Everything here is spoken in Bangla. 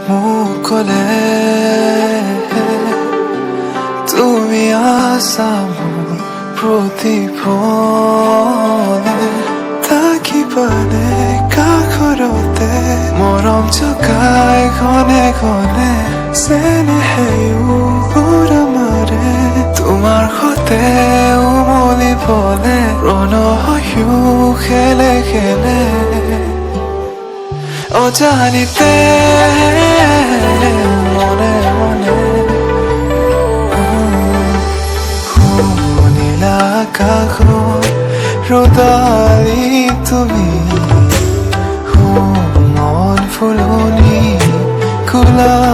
মুখ খোলে তুমি আসা মোৰ প্ৰতিফলে থাকিবানে কাষৰতে মৰম জগাই ঘনে ঘনে চেনেহেও মাৰে তোমাৰ সতে উমলিবলে প্ৰণয়ও খেলে খেলে অজানিতে মনে মনে নীলা আকাশত ৰ'দালি তুমি মন ফুলনি খোলা